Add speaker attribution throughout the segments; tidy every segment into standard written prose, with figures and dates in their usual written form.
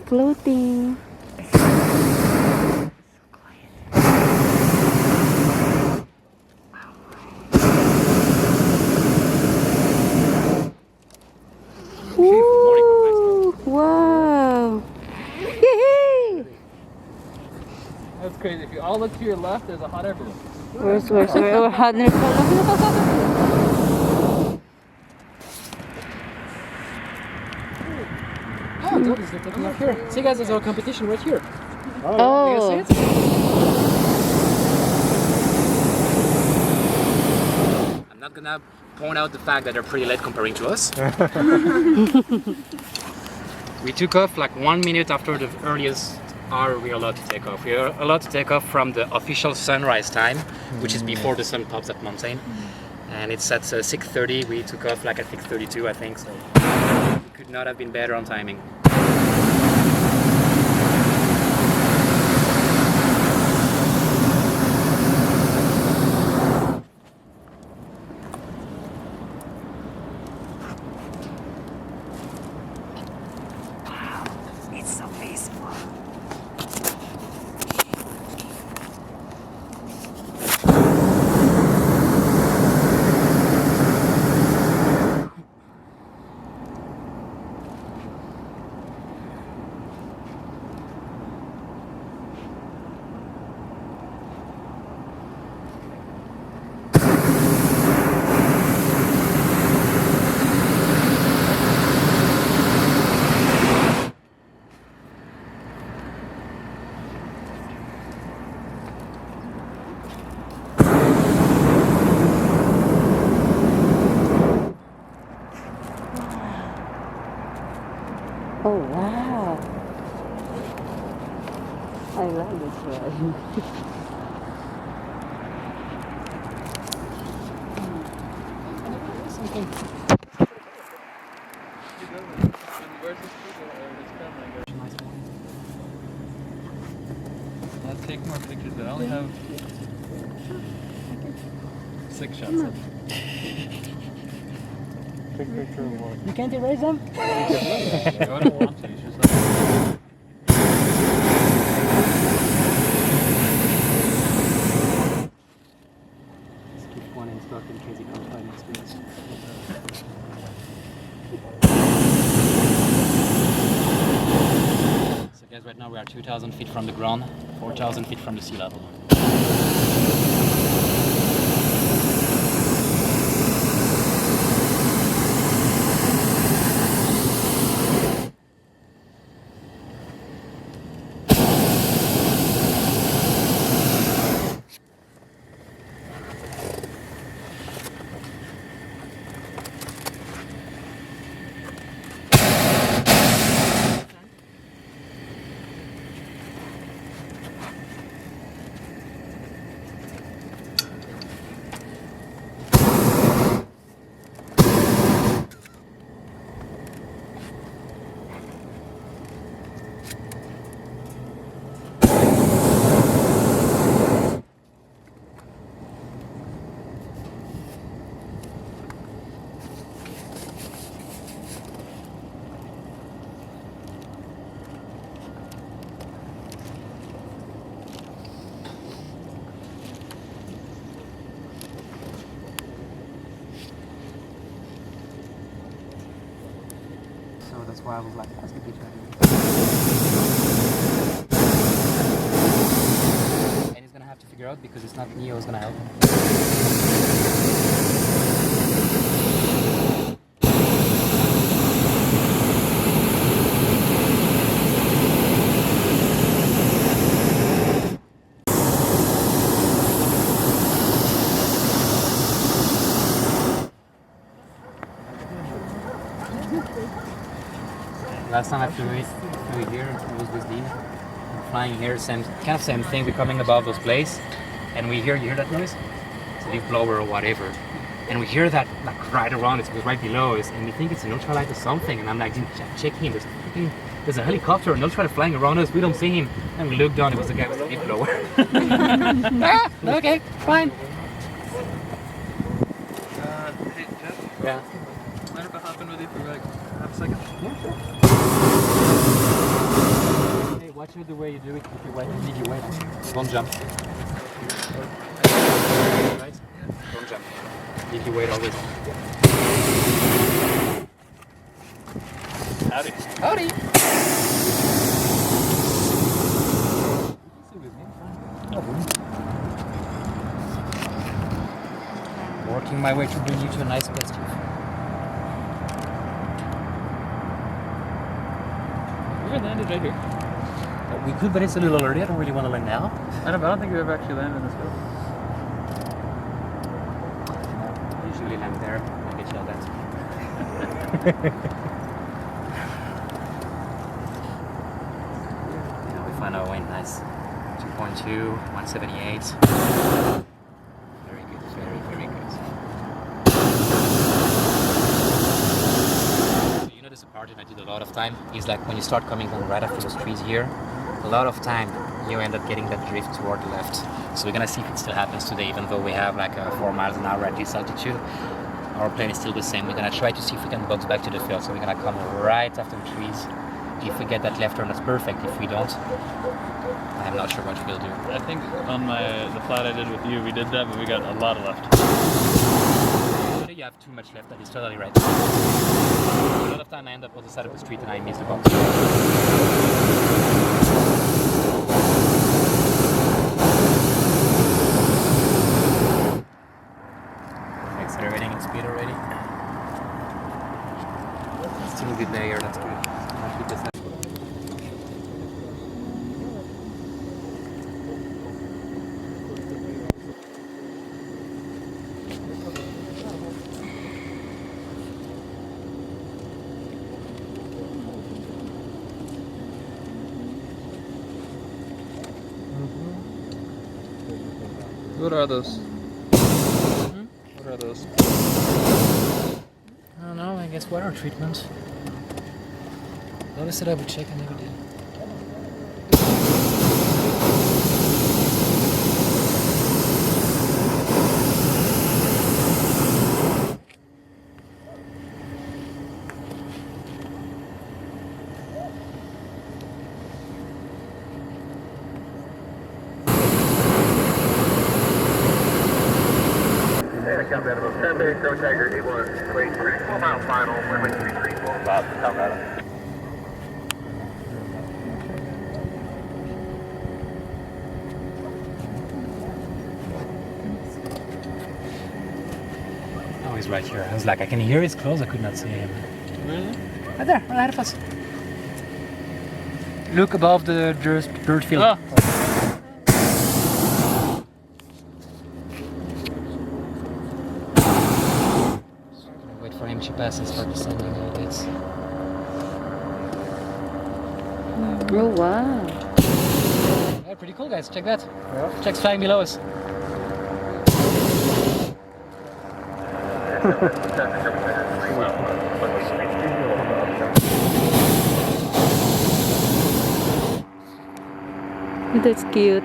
Speaker 1: floating. Woo! Wow! Yay!
Speaker 2: That's crazy. If you all look to your left, there's a hot air balloon.
Speaker 1: Where's hot air
Speaker 3: Oh, Toby's looking up here. See, guys, there's our competition right here.
Speaker 1: Oh.
Speaker 3: You see it? I'm not gonna point out the fact that they're pretty late comparing to us. We took off like 1 minute after the earliest hour we are allowed to take off. We are allowed to take off from the official sunrise time, which is before the sun pops that mountain. And it's at 6:30. We took off like at 6:32, I think. So we could not have been better on timing.
Speaker 1: It's so peaceful. Oh wow! I love this ride.
Speaker 2: Let's take more pictures, but I only have 6 shots left.
Speaker 4: Take a picture of what?
Speaker 3: You can't erase them?
Speaker 2: I don't want to. It's just like...
Speaker 3: Let's keep one in stock in case he comes by next to us. So guys, right now we are 2,000 feet from the ground, 4,000 feet from the sea level. So that's why I was like, that's the beach right here. And he's gonna have to figure out because it's not Neo who's gonna help him. Last time I flew here, it was with Dean. We're flying here, same thing. We're coming above those places, and you hear that noise? It's a leaf blower or whatever. And we hear that like right around it, right below us, and we think it's an ultralight or something. And I'm like, Dean, check him. There's a helicopter, an ultralight flying around us. We don't see him. And we look down. It was the guy with the leaf blower. Okay, fine.
Speaker 2: Hey, Jeff?
Speaker 3: Yeah.
Speaker 2: Mind if I hop in with you for like half a second?
Speaker 3: Yeah, sure. watch the way you do it. If you wait, leave your weight. Don't jump. Right? Don't jump. Leave your weight always.
Speaker 2: Howdy.
Speaker 3: Howdy! Working my way to bring you to a nice place.
Speaker 2: We landed right here.
Speaker 3: We could, but it's a little early. I don't really want to land now.
Speaker 2: I don't think we've ever actually landed in this field.
Speaker 3: I usually land there. I get yelled at. Yeah, we find our way nice. 2.2, 178. Very good, very, very good. So you notice a part that I did a lot of time is like when you start coming down right after those trees here, a lot of time you end up getting that drift toward the left. So we're gonna see if it still happens today, even though we have like 4 miles an hour at this altitude. Our plane is still the same. We're gonna try to see if we can box back to the field. So we're gonna come right after the trees. If we get that left turn, that's perfect. If we don't, I'm not sure what we'll do.
Speaker 2: I think on the flight I did with you, we did that, but we got a lot of left.
Speaker 3: Usually you have too much left. That is totally right. A lot of time I end up on the side of the street and I miss the box. Accelerating in speed already. Still a good layer, that's good. Not with this.
Speaker 2: What are those? What are those?
Speaker 3: I don't know, I guess water treatment. Notice that I would check, I never did.
Speaker 4: Sunday, Go Tiger, D1, wait, 4 mile final, runway 334, Bob, Colorado.
Speaker 3: Oh, he's right here. I was like, I can hear his clothes, I could not see him.
Speaker 2: Really?
Speaker 3: Right there, right ahead of us. Look above the dirt field.
Speaker 2: Oh.
Speaker 3: Wait for him to pass and start descending a little bit.
Speaker 1: Oh, wow.
Speaker 3: Yeah, pretty cool, guys. Check that. Yeah. Check's flying below us.
Speaker 1: That's cute.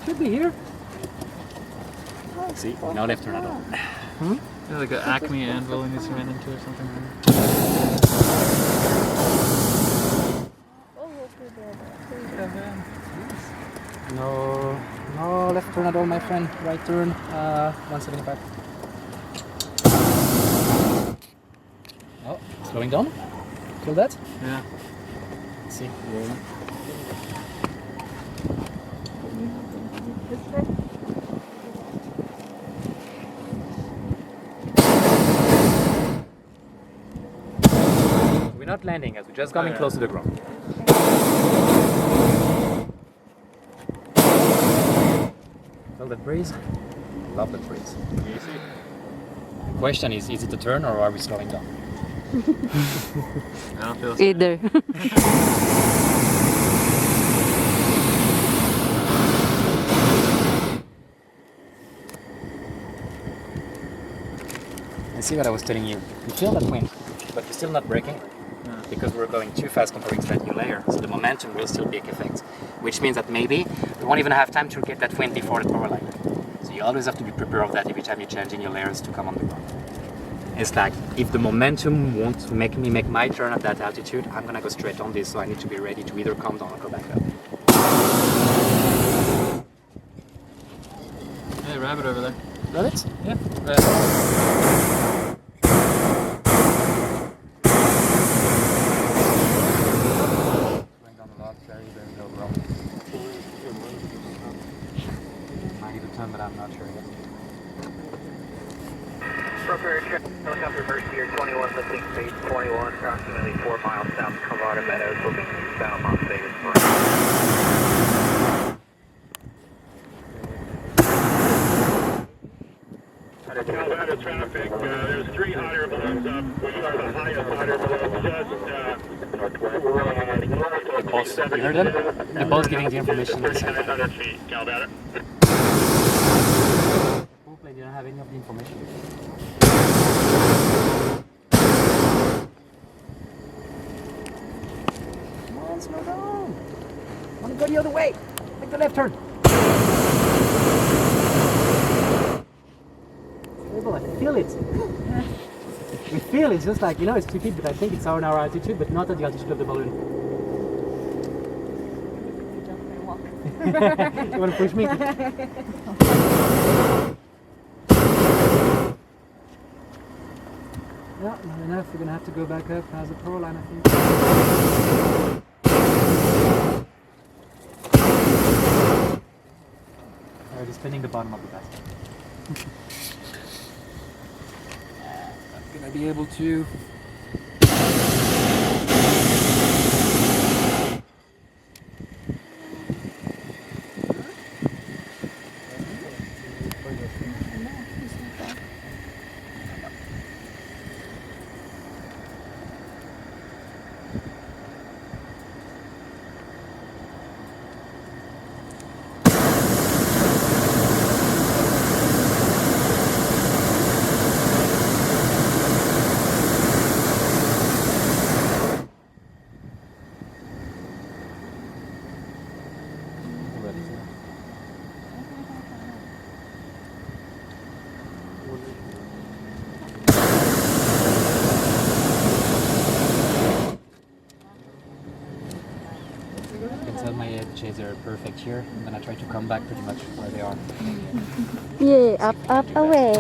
Speaker 3: Should be here. See, no left turn at all.
Speaker 2: Yeah, like an Acme anvil and just ran into or something.
Speaker 3: No left turn at all, my friend. Right turn, 175. Oh, slowing down. Feel that?
Speaker 2: Yeah.
Speaker 3: Let's see. We're not landing as we're just coming close to the ground. Feel that breeze? Love that breeze.
Speaker 2: Easy.
Speaker 3: The question is it a turn or are we slowing down?
Speaker 2: I don't feel
Speaker 1: Either.
Speaker 3: And see what I was telling you. You feel that wind, but you're still not braking because we're going too fast compared to that new layer. So the momentum will still take effect, which means that maybe we won't even have time to get that wind before the power line. So you always have to be prepared of that every time you're changing your layers to come on the ground. It's like, if the momentum won't make me make my turn at that altitude, I'm gonna go straight on this, so I need to be ready to either come down or go back up.
Speaker 2: Hey, rabbit over there.
Speaker 3: Rabbits?
Speaker 2: Yeah. Rabbit.
Speaker 3: Going down a lot, very, very low ground. Might need a turn, but I'm not sure yet.
Speaker 4: Broker, helicopter Mercier 21, lifting speed 21, approximately 4 miles south of Colorado Meadows, moving south Las Vegas.
Speaker 5: Colorado traffic, there's 3 hot air balloons up. We are the highest hot air balloon just
Speaker 3: The pulse, you heard them? They're both giving the information at the same time.
Speaker 5: 3,700 feet, Calvada.
Speaker 3: Hopefully they don't have any of the information. Come on, slow down. I want to go the other way. Make the left turn. Stable, I can feel it. We feel it's just like, it's stupid, but I think it's our altitude, but not at the altitude of the balloon. You want to push me? Yeah, not enough. We're gonna have to go back up as a power line, I think. Already spinning the bottom of the basket. Not gonna be able to. My edges are perfect here. I'm gonna try to come back pretty much where they are.
Speaker 1: Yay, up, up, away.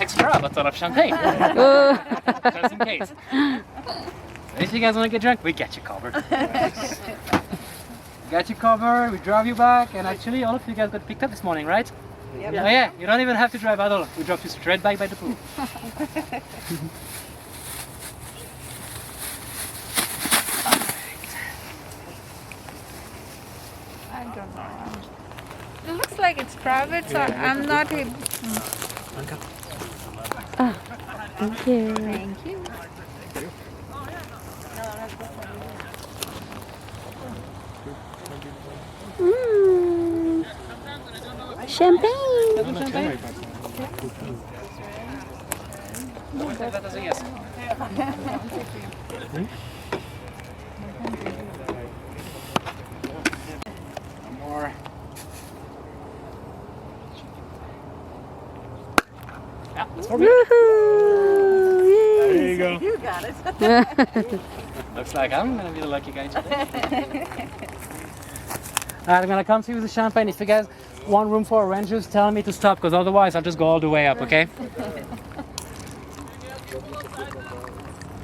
Speaker 3: Extra bottle of champagne.
Speaker 1: Oh.
Speaker 3: Just in case. If you guys want to get drunk, we got you covered. We got you covered, we drive you back, and actually all of you guys got picked up this morning, right? Yep. Oh yeah, you don't even have to drive at all. We drop you straight back by the pool.
Speaker 6: I don't know. It looks like it's private, so I'm not able.
Speaker 1: Thank you.
Speaker 6: Thank you.
Speaker 1: Champagne.
Speaker 3: That does a yes. One more. Yeah, that's for me.
Speaker 1: Woohoo!
Speaker 5: There you go.
Speaker 6: You got it.
Speaker 3: Looks like I'm gonna be the lucky guy today. Alright, I'm gonna come to you with the champagne. If you guys want room for oranges, tell me to stop, because otherwise I'll just go all the way up, okay?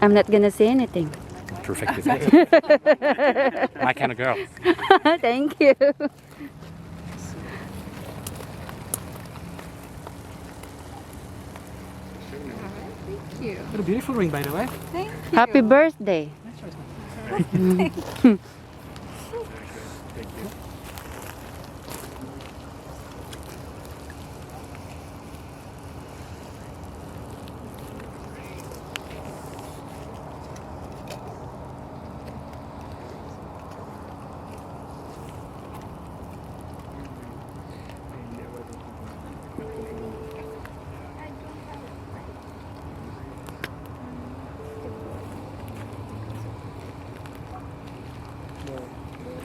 Speaker 1: I'm not gonna say anything.
Speaker 3: Perfect with that. My kind of girl.
Speaker 1: Thank you.
Speaker 6: Thank you.
Speaker 3: What a beautiful ring, by the way.
Speaker 6: Thank you.
Speaker 1: Happy birthday.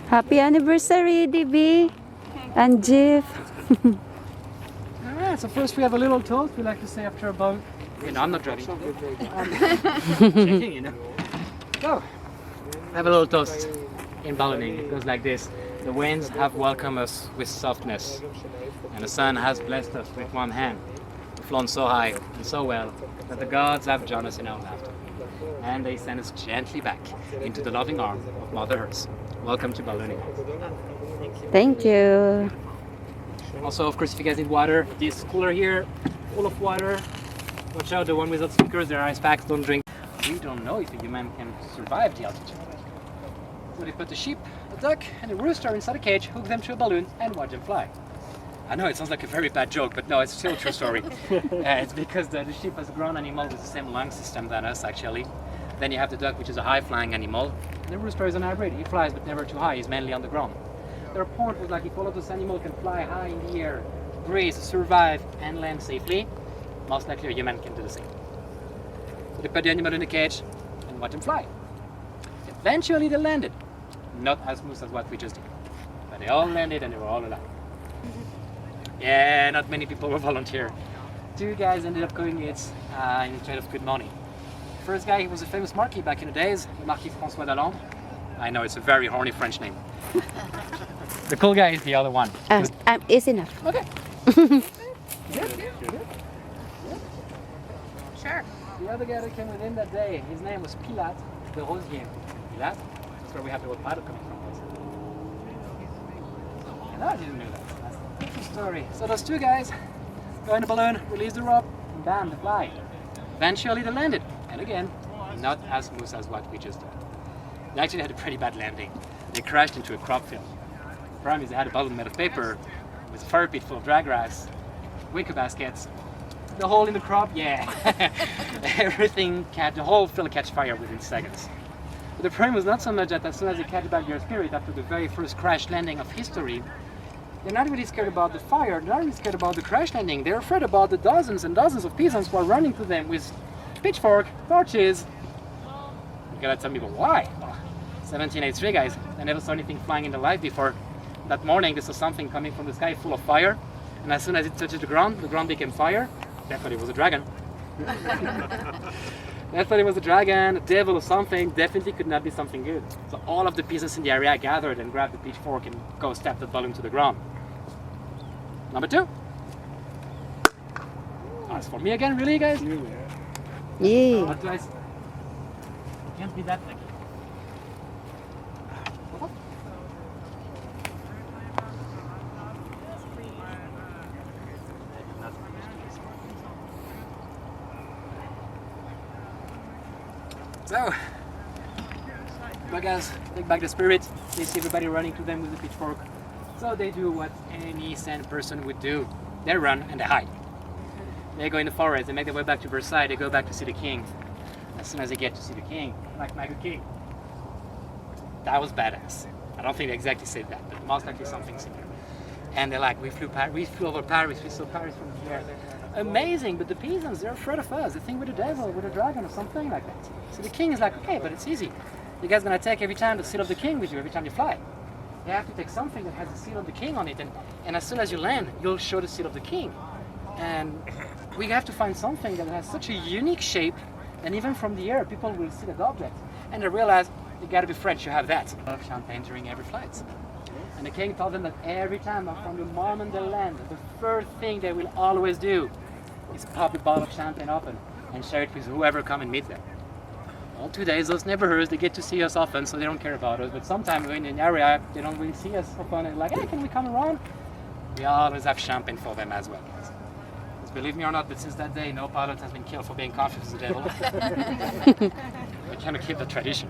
Speaker 1: Happy anniversary, DB and Jeff.
Speaker 2: Alright, so first we have a little toast we like to say after about.
Speaker 3: You know, I'm not driving. Checking, you know. So, have a little toast in balloning. It goes like this. The winds have welcomed us with softness, and the sun has blessed us with one hand. We've flown so high and so well that the gods have joined us in our laughter, and they send us gently back into the loving arm of Mother Earth. Welcome to ballooning.
Speaker 1: Thank you.
Speaker 3: Also, of course, if you guys need water, this cooler here, full of water. Watch out, the one without speakers, there are ice packs, don't drink. We don't know if a human can survive the altitude. So they put a sheep, a duck, and a rooster inside a cage, hook them to a balloon, and watch them fly. I know it sounds like a very bad joke, but no, it's still a true story. It's because the sheep is a ground animal with the same lung system than us, actually. Then you have the duck, which is a high-flying animal. And the rooster is an hybrid. He flies, but never too high. He's mainly on the ground. Their point was like, if all of those animals can fly high in the air, breathe, survive, and land safely, most likely a human can do the same. So they put the animal in a cage and watch them fly. Eventually they landed. Not as smooth as what we just did. But they all landed and they were all alive. Yeah, not many people were volunteer. 2 guys ended up going it in trade of good money. First guy, he was a famous marquis back in the days, the Marquis François d'Hollande. I know, it's a very horny French name. The cool guy is the other one.
Speaker 1: It's enough.
Speaker 3: Okay.
Speaker 6: Sure.
Speaker 3: The other guy that came with him that day, his name was Pilat de Rosier. Pilat? That's where we have the word pilot coming from. And I didn't know that. That's a true story. So those 2 guys go in the balloon, release the rope, and bam, they fly. Eventually they landed. And again, not as smooth as what we just did. They actually had a pretty bad landing. They crashed into a crop field. The problem is they had a balloon made of paper with a fire pit full of drag race, wicker baskets. The hole in the crop, yeah. Everything, the whole field catch fire within seconds. But the problem was not so much that as soon as they catch back their spirit after the very first crash landing of history, they're not really scared about the fire, they're not really scared about the crash landing. They're afraid about the dozens and dozens of peasants who are running to them with pitchfork, torches. You gotta tell me, but why? 1783 guys, they never saw anything flying in their life before. That morning they saw something coming from the sky full of fire, and as soon as it touched the ground became fire. They thought it was a dragon. They thought it was a dragon, a devil or something. Definitely could not be something good. So all of the peasants in the area gathered and grabbed the pitchfork and go stab the balloon to the ground. Number 2. That's for me again, really, guys?
Speaker 1: Yeah.
Speaker 3: What do I say? Can't be that thing. So, but guys, take back the spirit. They see everybody running to them with a pitchfork. So they do what any sane person would do. They run and they hide. They go in the forest, they make their way back to Versailles, they go back to see the king. As soon as they get to see the king, like my good king, that was badass. I don't think they exactly said that, but most likely something similar. And they're like, we flew over Paris, we saw Paris from the air. Amazing, but the peasants, they're afraid of us. They think we're the devil, we're the dragon or something like that. So the king is like, okay, but it's easy. You guys gonna take every time the seal of the king with you, every time you fly. You have to take something that has the seal of the king on it, and as soon as you land, you'll show the seal of the king. And we have to find something that has such a unique shape, and even from the air, people will see that object. And they realize, you gotta be French, you have that. Champagne during every flight. And the king told them that every time, from the moment they land, the first thing they will always do is pop a bottle of champagne open and share it with whoever come and meet them. Well, 2 days, those neighborhoods, they get to see us often, so they don't care about us. But sometimes we're in an area, they don't really see us often, and like, hey, can we come around? We always have champagne for them as well, guys. Because believe me or not, but since that day, no pilot has been killed for being conscious of the devil. We cannot keep the tradition.